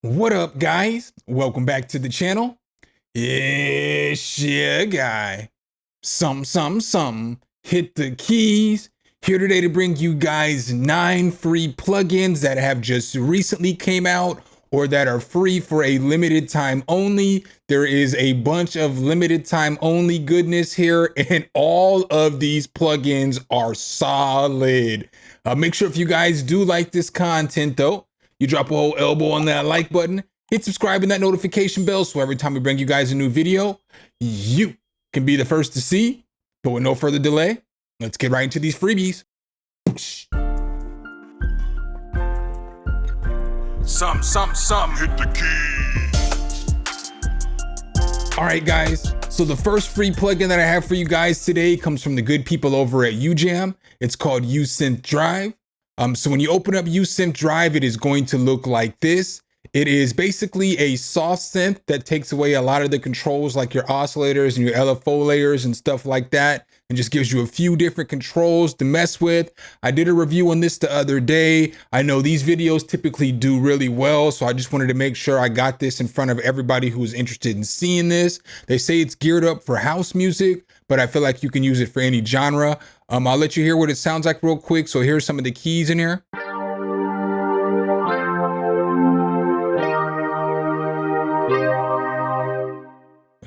What up, guys? Welcome back to the channel. It's your guy. Hit the keys. Here today to bring you guys 9 free plugins that have just recently came out or that are free for a limited time only. There is a bunch of limited time only goodness here, and all of these plugins are solid. Make sure if you guys do like this content though, you drop a whole elbow on that like button, hit subscribe and that notification bell so every time we bring you guys a new video, you can be the first to see. But with no further delay, let's get right into these freebies. Hit the key. All right, guys. So the first free plugin that I have for you guys today comes from the good people over at UJam. It's called USynth Drive. So when you open up USynth Drive, it is going to look like this. It is basically a soft synth that takes away a lot of the controls like your oscillators and your LFO layers and stuff like that, and just gives you a few different controls to mess with. I did a review on this the other day. I know these videos typically do really well, so I just wanted to make sure I got this in front of everybody who's interested in seeing this. They say it's geared up for house music, but I feel like you can use it for any genre. I'll let you hear what it sounds like real quick. So here's some of the keys in here.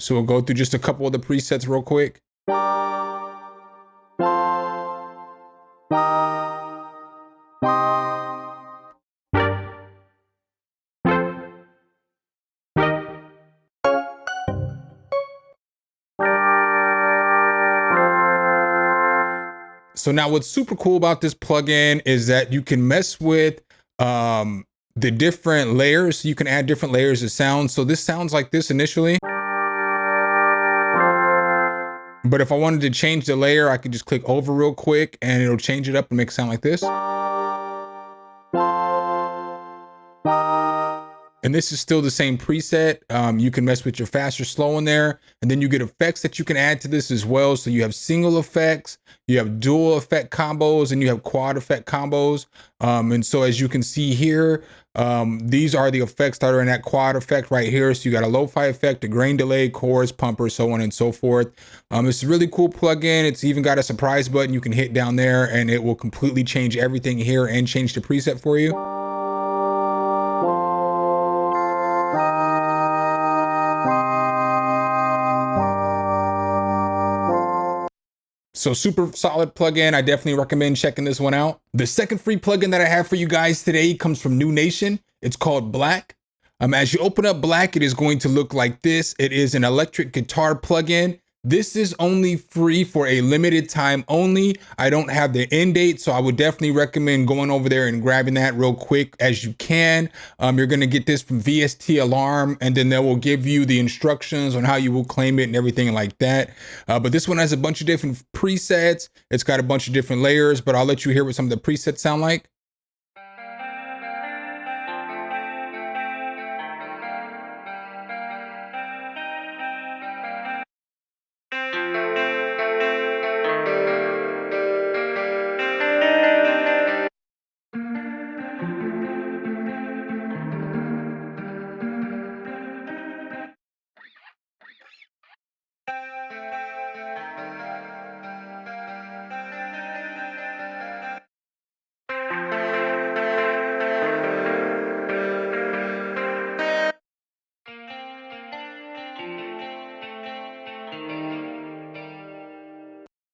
So we'll go through just a couple of the presets real quick. So now what's super cool about this plugin is that you can mess with the different layers. You can add different layers of sound. So this sounds like this initially. But if I wanted to change the layer, I could just click over real quick and it'll change it up and make it sound like this. And this is still the same preset. You can mess with your fast or slow in there. And then you get effects that you can add to this as well. So you have single effects, you have dual effect combos, and you have quad effect combos. And so as you can see here, these are the effects that are in that quad effect right here. So you got a lo-fi effect, a grain delay, chorus, pumper, so on and so forth. It's a really cool plugin. It's even got a surprise button you can hit down there and it will completely change everything here and change the preset for you. So super solid plugin. I definitely recommend checking this one out. The second free plugin that I have for you guys today comes from New Nation. It's called Black. As you open up Black, it is going to look like this. It is an electric guitar plugin. This is only free for a limited time only. I don't have the end date, so I would definitely recommend going over there and grabbing that real quick as you can. You're going to get this from VST Alarm, and then they will give you the instructions on how you will claim it and everything like that. But this one has a bunch of different presets. It's got a bunch of different layers, but I'll let you hear what some of the presets sound like.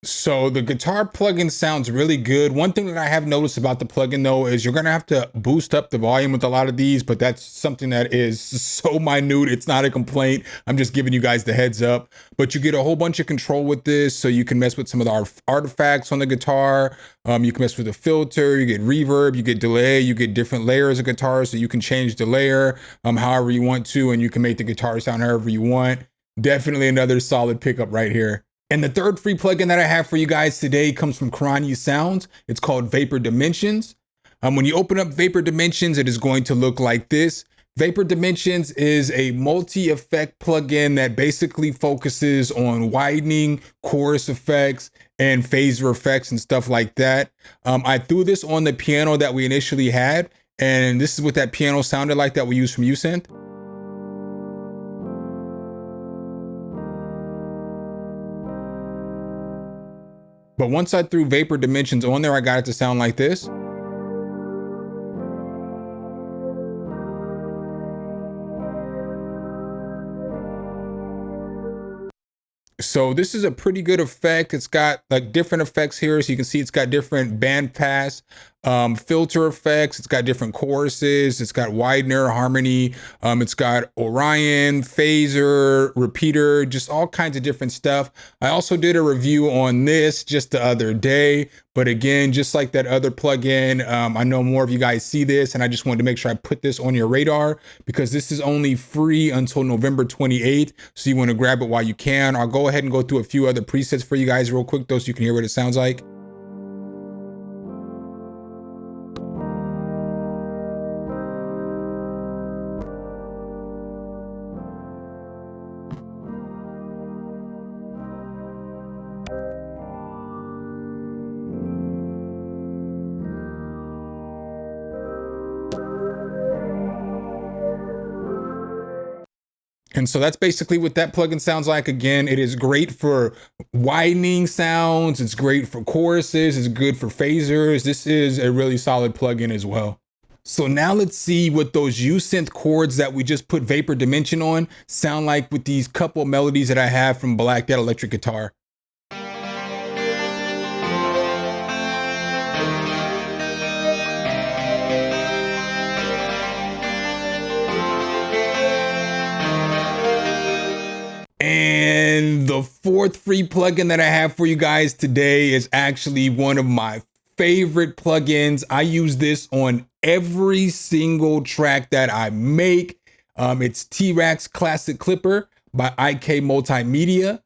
So the guitar plugin sounds really good. One thing that I have noticed about the plugin though is you're gonna have to boost up the volume with a lot of these, but that's something that is so minute. It's not a complaint. I'm just giving you guys the heads up. But you get a whole bunch of control with this, so you can mess with some of the artifacts on the guitar. You can mess with the filter, you get reverb, you get delay, you get different layers of guitar, so you can change the layer however you want to, and you can make the guitar sound however you want. Definitely another solid pickup right here. And the third free plugin that I have for you guys today comes from Karanya Sounds. It's called Vapor Dimensions. When you open up Vapor Dimensions, it is going to look like this. Vapor Dimensions is a multi-effect plugin that basically focuses on widening, chorus effects, and phaser effects and stuff like that. I threw this on the piano that we initially had, And this is what that piano sounded like that we use from USynth. But once I threw vapor dimensions on there, I got it to sound like this. So this is a pretty good effect. It's got like different effects here. So you can see it's got different band pass, filter effects. It's got different choruses. It's got widener, harmony. It's got Orion, phaser, repeater, just all kinds of different stuff. I also did a review on this just the other day. But again, just like that other plugin, I know more of you guys see this, and I just wanted to make sure I put this on your radar because this is only free until November 28th. So you want to grab it while you can. I'll go ahead and go through a few other presets for you guys real quick though, so you can hear what it sounds like. And so that's basically what that plugin sounds like. Again, it is great for widening sounds. It's great for choruses. It's good for phasers. This is a really solid plugin as well. So now let's see what those USynth chords that we just put vapor dimension on sound like with these couple melodies that I have from Black Dad Electric Guitar. And the fourth free plugin that I have for you guys today is actually one of my favorite plugins. I use this on every single track that I make. It's TRex Classic Clipper by IK Multimedia.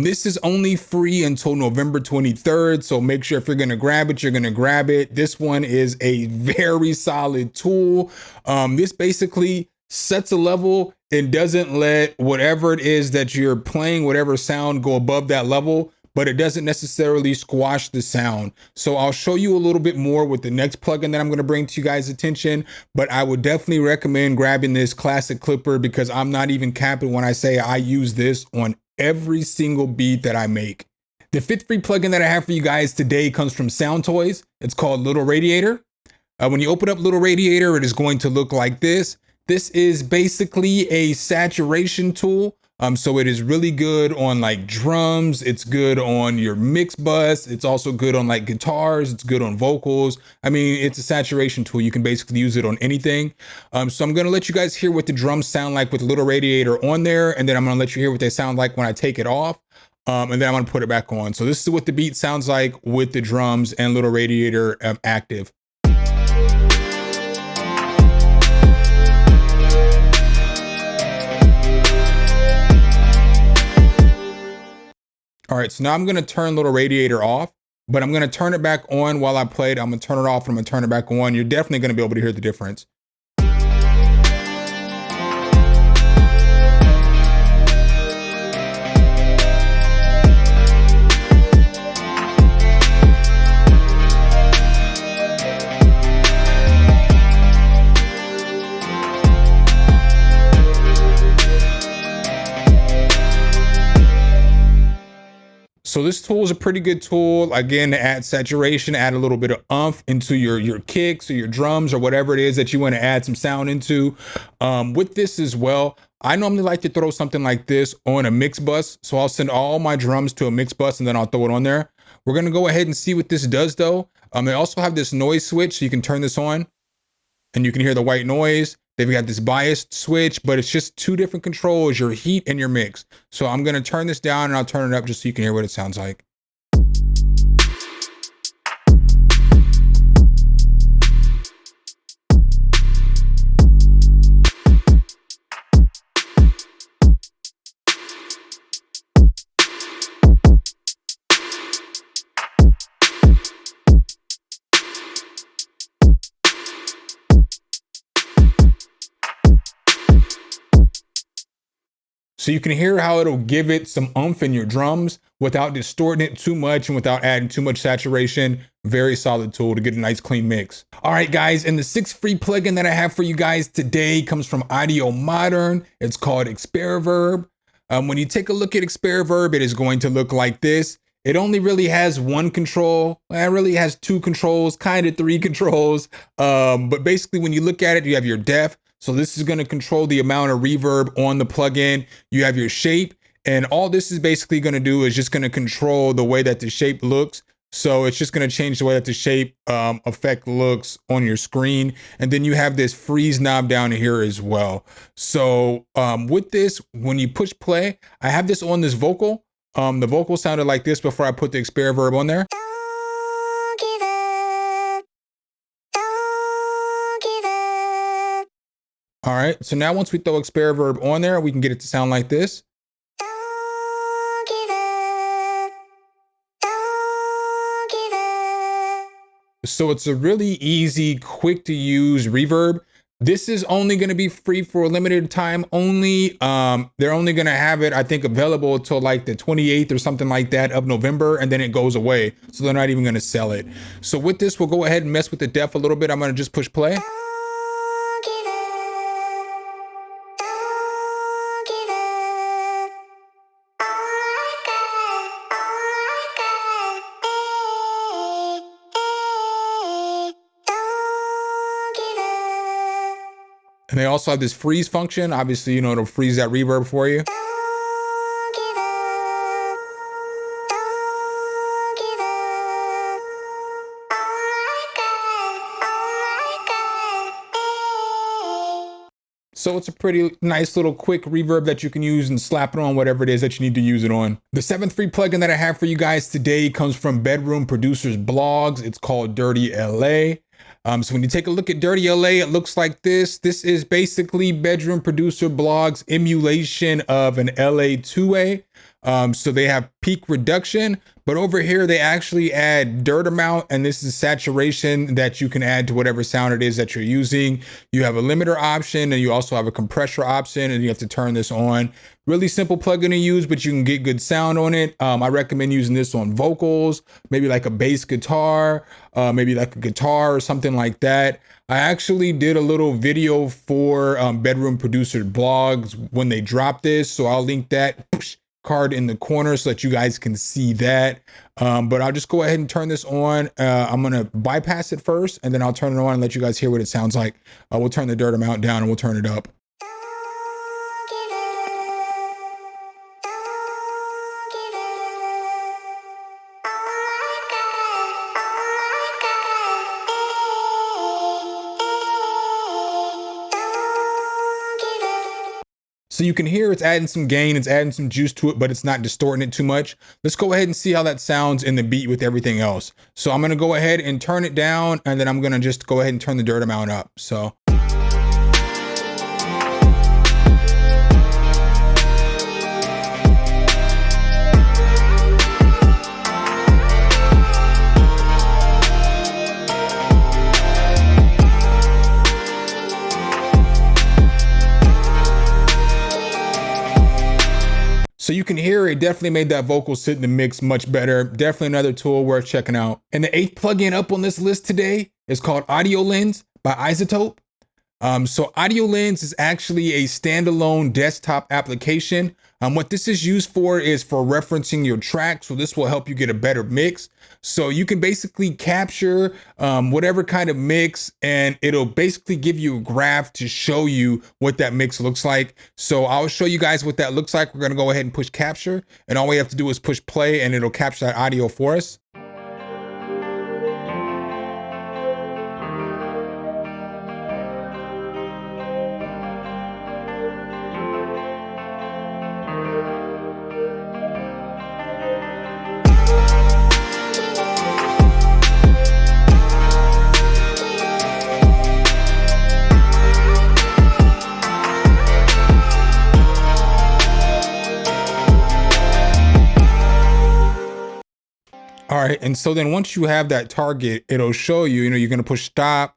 This is only free until November 23rd. So make sure if you're going to grab it, you're going to grab it. This one is a very solid tool. This basically sets a level and doesn't let whatever it is that you're playing, whatever sound, go above that level, but it doesn't necessarily squash the sound. So I'll show you a little bit more with the next plugin that I'm going to bring to you guys' attention, but I would definitely recommend grabbing this Classic Clipper because I'm not even capping when I say I use this on every single beat that I make. The fifth free plugin that I have for you guys today comes from Sound Toys. It's called Little Radiator. When you open up Little Radiator, it is going to look like this. This is basically a saturation tool. So it is really good on like drums. It's good on your mix bus. It's also good on like guitars. It's good on vocals. I mean, it's a saturation tool. You can basically use it on anything. So I'm going to let you guys hear what the drums sound like with Little Radiator on there. And then I'm going to let you hear what they sound like when I take it off. And then I'm going to put it back on. So this is what the beat sounds like with the drums and Little Radiator active. All right, so now I'm gonna turn Little Radiator off, but I'm gonna turn it back on while I play it. I'm gonna turn it off and I'm gonna turn it back on. You're definitely gonna be able to hear the difference. So this tool is a pretty good tool, again, to add saturation, add a little bit of oomph into your kicks or your drums or whatever it is that you want to add some sound into. With this as well, I normally like to throw something like this on a mix bus. So I'll send all my drums to a mix bus and then I'll throw it on there. We're going to go ahead and see what this does though. They also have this noise switch, so you can turn this on and you can hear the white noise. They've got this biased switch, but it's just two different controls, your heat and your mix. So I'm gonna turn this down and I'll turn it up just so you can hear what it sounds like. So So you can hear how it'll give it some oomph in your drums without distorting it too much and without adding too much saturation. Very solid tool to get a nice clean mix. All right, guys, and the sixth free plugin that I have for you guys today comes from Audio Modern. It's called Expera Verb. When you take a look at Expera Verb, it is going to look like this. It only really has one control. It really has two controls, kind of three controls. But basically, when you look at it, you have your depth. So this is going to control the amount of reverb on the plugin. You have your shape. And all this is basically going to do is just going to control the way that the shape looks. So it's just going to change the way that the shape effect looks on your screen. And then you have this freeze knob down here as well. So with this, when you push play, I have this on this vocal. The vocal sounded like this before I put the Expera Verb on there. Don't give up. Don't give up. All right, so now once we throw Expera Verb on there, we can get it to sound like this. Don't give up. Don't give up. So it's a really easy, quick to use reverb. This is only going to be free for a limited time only. They're only going to have it, I think, available until like the 28th or something like that of November, and then it goes away. So they're not even going to sell it. So with this, we'll go ahead and mess with the depth a little bit. I'm going to just push play. Don't give up. Don't give up. Oh my God. Oh my God. Hey, hey. Don't give up. And they also have this freeze function. Obviously, you know, it'll freeze that reverb for you. Don't give up. Don't give up. Oh my God. Oh my God. Hey. So it's a pretty nice little quick reverb that you can use and slap it on whatever it is that you need to use it on. The seventh free plugin that I have for you guys today comes from Bedroom Producers Blogs. It's called Dirty LA. So when you take a look at Dirty LA, it looks like this. This is basically Bedroom Producer Blogs emulation of an LA 2A. So they have peak reduction, but over here they actually add dirt amount, and this is saturation that you can add to whatever sound it is that you're using. You have a limiter option, and you also have a compressor option, and you have to turn this on. Really simple plugin to use, but you can get good sound on it. I recommend using this on vocals, maybe like a bass guitar, maybe like a guitar or something like that. I actually did a little video for Bedroom Producer Blogs when they dropped this, so I'll link that card in the corner so that you guys can see that. But I'll just go ahead and turn this on. I'm gonna bypass it first, and then I'll turn it on and let you guys hear what it sounds like. We'll turn the dirt amount down and we'll turn it up. Don't give up. Don't give up. Oh my God. Oh my God. Hey, hey. Don't give up. So you can hear it's adding some gain, it's adding some juice to it, but it's not distorting it too much. Let's go ahead and see how that sounds in the beat with everything else. So I'm gonna go ahead and turn it down, and then I'm gonna just go ahead and turn the dirt amount up. So. So you can hear it definitely made that vocal sit in the mix much better. Definitely another tool worth checking out. And the eighth plugin up on this list today is called Audio Lens by Isotope. So Audio Lens is actually a standalone desktop application. What this is used for is for referencing your track. So this will help you get a better mix. So you can basically capture whatever kind of mix, and it'll basically give you a graph to show you what that mix looks like. So I'll show you guys what that looks like. We're gonna go ahead and push capture, and all we have to do is push play, and it'll capture that audio for us. All right, and so then once you have that target, it'll show you, you're gonna push stop,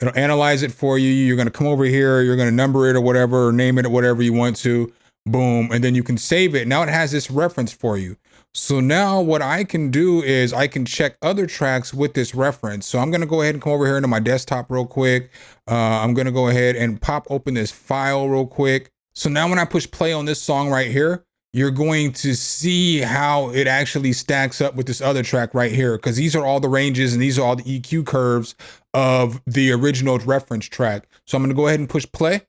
it'll analyze it for you, you're gonna come over here, you're gonna number it or whatever, or name it or whatever you want to. boom, and then you can save it. Now it has this reference for you. So now what I can do is I can check other tracks with this reference. So I'm gonna go ahead and come over here into my desktop real quick. I'm gonna go ahead and pop open this file real quick. So now when I push play on this song right here, you're going to see how it actually stacks up with this other track right here, because these are all the ranges and these are all the EQ curves of the original reference track. So I'm gonna go ahead and push play.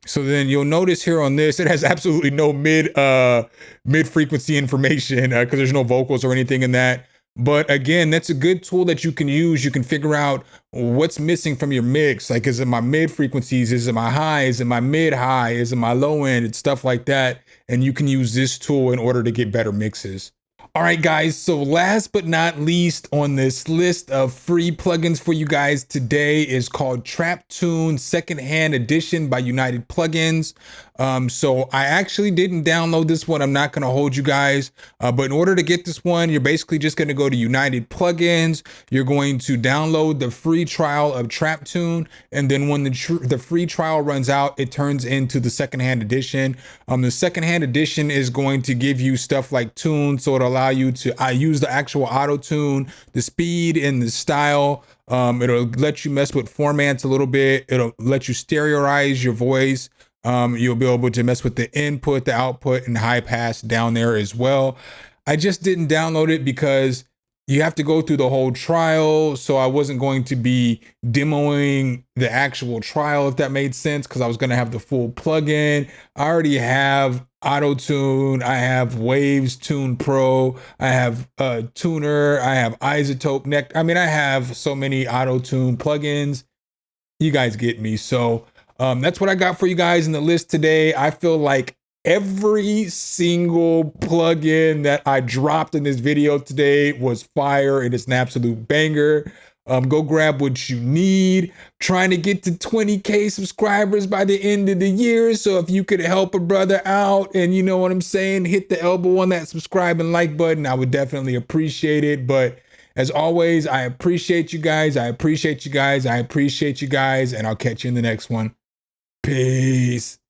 So then you'll notice here on this, it has absolutely no mid frequency information because there's no vocals or anything in that. But again, that's a good tool that you can use. You can figure out what's missing from your mix. Like, is it my mid frequencies? Is it my high? Is it my mid high? Is it my low end? It's stuff like that. And you can use this tool in order to get better mixes. All right, guys, so last but not least on this list of free plugins for you guys today is called Trap Tune Secondhand Edition by United Plugins. So I actually didn't download this one. I'm not going to hold you guys, but in order to get this one, you're basically just going to go to United Plugins. You're going to download the free trial of Trap Tune, and then when the free trial runs out, it turns into the secondhand edition. The secondhand edition is going to give you stuff like tunes, so it'll allow you to use the actual auto tune, the speed and the style. It'll let you mess with formats a little bit. It'll let you stereoize your voice. You'll be able to mess with the input, the output, and high pass down there as well. I just didn't download it because you have to go through the whole trial. So I wasn't going to be demoing the actual trial, if that made sense, because I was going to have the full plugin. I already have Auto Tune. I have Waves Tune Pro. I have Tuner. I have Isotope Neck. I mean, I have so many Auto Tune plugins. You guys get me. So that's what I got for you guys in the list today. I feel like every single plugin that I dropped in this video today was fire, and it's an absolute banger. Go grab what you need. Trying to get to 20K subscribers by the end of the year. So if you could help a brother out and you know what I'm saying, hit the elbow on that subscribe and like button, I would definitely appreciate it. But as always, I appreciate you guys. I appreciate you guys. I appreciate you guys. And I'll catch you in the next one. Peace.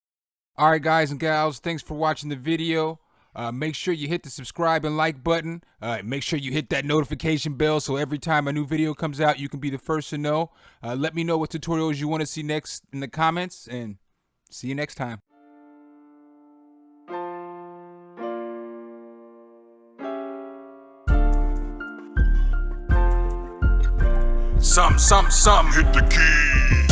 All right, guys and gals, thanks for watching the video. Make sure you hit the subscribe and like button. Make sure you hit that notification bell so every time a new video comes out, you can be the first to know. Let me know what tutorials you want to see next in the comments, and see you next time. Some, hit the key.